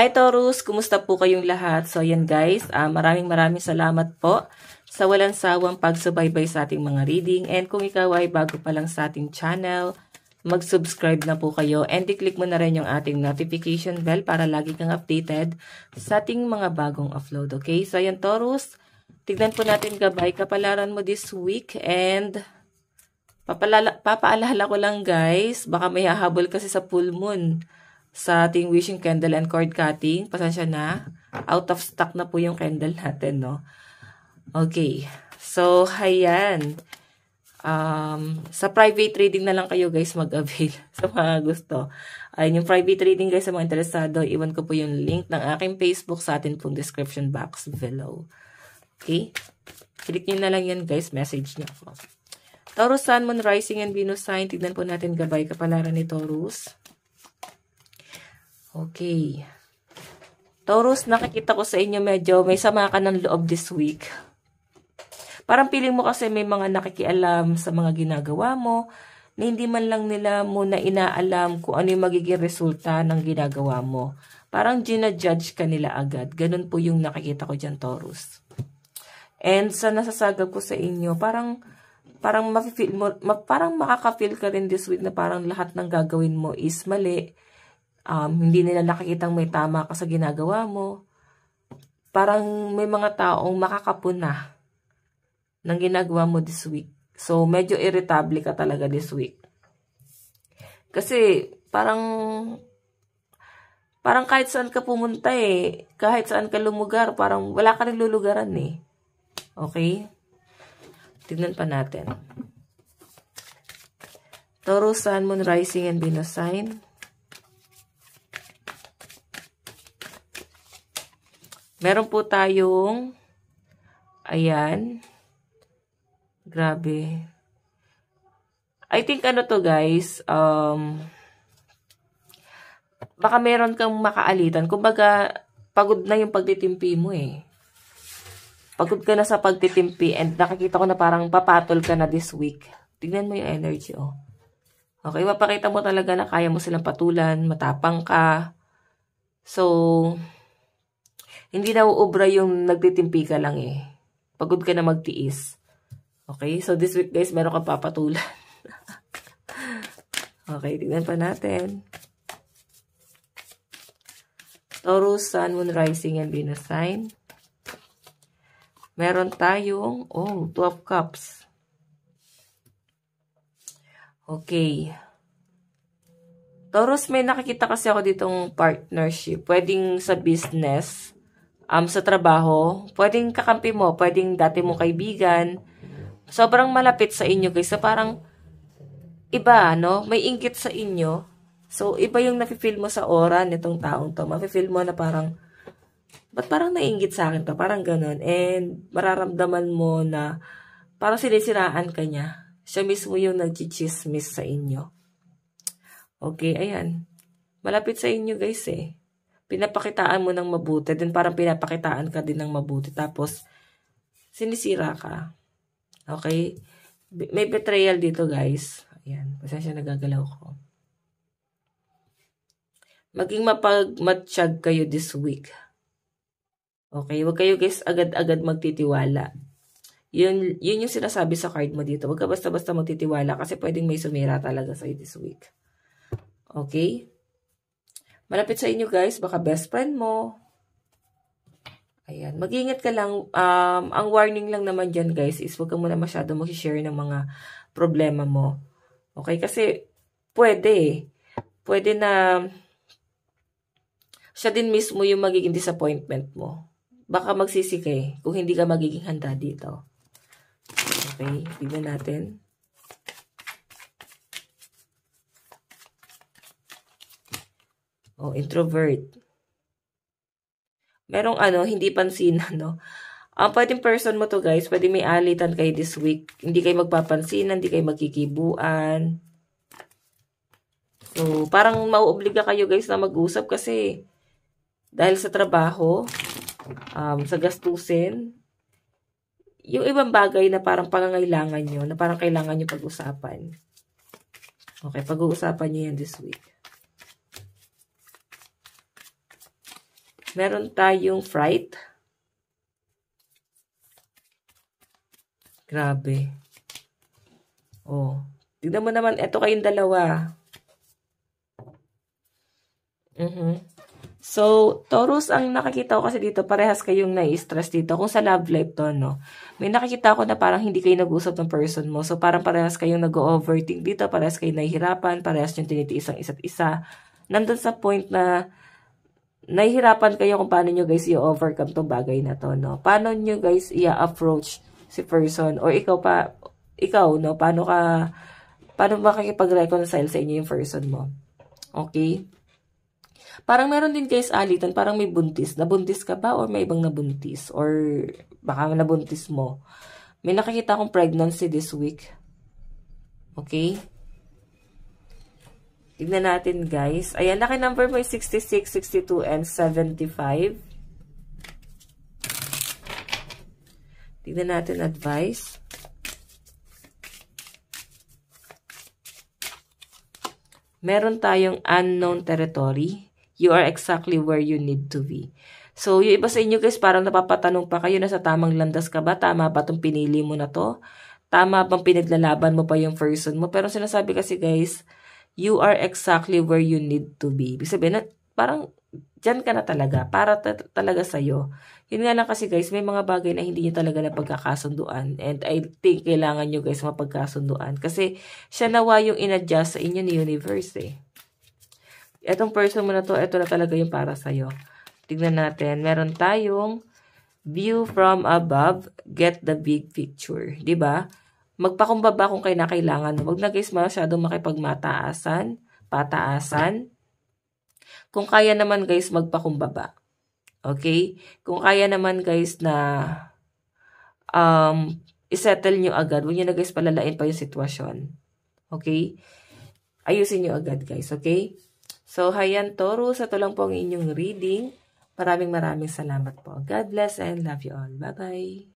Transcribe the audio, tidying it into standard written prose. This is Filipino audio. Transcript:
Hi Taurus, kumusta po kayong lahat? So ayan guys, maraming salamat po sa walang sawang pagsubaybay sa ating mga reading. And kung ikaw ay bago pa lang sa ating channel, mag-subscribe na po kayo and i-click mo na rin yung ating notification bell para lagi kang updated sa ating mga bagong upload. Okay? So ayan Taurus, tignan po natin gabay kapalaran mo this week and papaalala ko lang guys, baka may hahabol kasi sa full moon sa ating wishing candle and cord cutting. Pasensya na. Out of stock na po yung candle natin, no? Okay. So, ayan. Sa private reading na lang kayo guys mag-avail sa mga gusto. Ayun, yung private reading guys sa mga interesado, iwan ko po yung link ng aking Facebook sa atin pong description box below. Okay? Click nyo na lang yan guys. Message nyo ako. Taurus, Sun, Moon, Rising, and Venus sign. Tignan po natin gabay kapalaran ni Taurus. Okay. Taurus, nakikita ko sa inyo medyo may sama ka ng loob this week. Parang feeling mo kasi may mga nakikialam sa mga ginagawa mo na hindi man lang nila muna inaalam kung ano yung magiging resulta ng ginagawa mo. Parang ginajudge ka nila agad. Ganun po yung nakikita ko dyan, Taurus. And sa nasasagap ko sa inyo, parang mafe-feel mo, parang makaka-feel ka rin this week na parang lahat ng gagawin mo is mali. Hindi nila nakikitang may tama ka sa ginagawa mo. Parang may mga taong makakapuna ng ginagawa mo this week. So, medyo irritable ka talaga this week. Kasi, parang kahit saan ka pumunta eh, kahit saan ka lumugar, parang wala ka rin lulugaran eh. Okay? Tignan pa natin. Taurus, Sun, Moon, Rising, and Venus sign. Meron po tayong, ayan, grabe. I think ano to guys, baka meron kang makaalitan. Kumbaga, pagod na yung pagtitimpi mo eh. Pagod ka na sa pagtitimpi and nakikita ko na parang papatol ka na this week. Tignan mo yung energy oh. Okay, mapakita mo talaga na kaya mo silang patulan, matapang ka. So, hindi na uubra yung nagtitimpi ka lang eh. Pagod ka na magtiis. Okay? So, this week guys, meron kang papatulan. Okay, tignan pa natin. Taurus, Sun, Moon, Rising, and Venus sign. Meron tayong, oh, 2 of Cups. Okay. Taurus, may nakikita kasi ako ditong partnership. Pwedeng sa business. Sa trabaho, pwedeng kakampi mo, pwedeng dati mong kaibigan, sobrang malapit sa inyo guys, so parang iba, no? May inggit sa inyo, so iba yung nafe-feel mo sa aura nitong taong to, mafe-feel mo na parang, ba't parang nainggit sa akin to, parang ganun, and mararamdaman mo na parang sinisiraan ka niya, siya mismo yung nag-chismis sa inyo. Okay, ayan, malapit sa inyo guys eh. Pinapakitaan mo ng mabuti, din parang pinapakitaan ka din ng mabuti, tapos sinisira ka. Okay? May betrayal dito guys. Ayan, pasensya nagagalaw ko. Maging mapagmatsyag kayo this week. Okay? Huwag kayo guys agad-agad magtitiwala. Yun yung sinasabi sa card mo dito. Huwag ka basta-basta magtitiwala kasi pwedeng may sumira talaga sa'yo this week. Okay? Malapit sa inyo guys, baka best friend mo. Ayan, mag-ingat ka lang. Ang warning lang naman dyan guys is huwag ka muna masyado mag-share ng mga problema mo. Okay, kasi pwede na siya din mismo yung magiging disappointment mo. Baka magsisi ka eh, kung hindi ka magiging handa dito. Okay, tignan natin. Oh, introvert. Merong hindi pansinan, no? Ang pwedeng person mo to guys, pwede may alitan kayo this week. Hindi kayo magpapansinan, hindi kayo magkikibuan. So, parang mauobliga kayo guys na mag-usap kasi dahil sa trabaho, sa gastusin, yung ibang bagay na parang pangangailangan nyo, na parang kailangan nyo pag-usapan. Okay, pag-uusapan nyo yan this week. Meron tayong fright. Grabe. Oh. Tignan mo naman, eto kayong dalawa. So, Taurus, ang nakikita ko kasi dito, parehas kayong nai-stress dito. Kung sa love life to, no? May nakikita ko na parang hindi kayo nag-usap ng person mo. So, parang parehas kayong nag-overthink dito, parehas kayong nahihirapan, parehas yung tinitiis ang isa't isa. Nandun sa point na nahihirapan kayo kung paano nyo guys i-overcome tong bagay na to, no? Paano nyo guys i-approach si person? Or ikaw, no? Paano makikipag-reconcile sa inyo yung person mo? Okay? Parang meron din guys alitan, parang may buntis. Nabuntis ka ba or may ibang nabuntis? Or baka nabuntis mo. May nakikita akong pregnancy this week. Okay? Tignan natin guys. Ayan, laki number mo is 66, 62, and 75. Tignan natin advice. Meron tayong unknown territory. You are exactly where you need to be. So, yung iba sa inyo guys, parang napapatanong pa kayo, nasa tamang landas ka ba? Tama ba itong pinili mo na to? Tama bang pinaglalaban mo pa yung person mo? Pero sinasabi kasi guys, you are exactly where you need to be. Ibig sabihin, parang dyan ka na talaga. Para talaga sa'yo. Yun nga lang kasi guys, may mga bagay na hindi nyo talaga na pagkakasunduan. And I think kailangan nyo guys mapagkasunduan. Kasi siya nawa yung in-adjust sa inyo ni universe eh. Etong person mo na to, ito na talaga yung para sa'yo. Tignan natin. Meron tayong view from above, get the big picture. Diba? Magpakumbaba kung kailangan. Huwag na guys masyadong makipagmataasan, pataasan. Kung kaya naman guys, magpakumbaba. Okay? Kung kaya naman guys na isettle nyo agad, huwag nyo na guys palalain pa yung sitwasyon. Okay? Ayusin nyo agad guys. Okay? So, hayan Taurus, ito lang po ang inyong reading. Maraming salamat po. God bless and love you all. Bye-bye.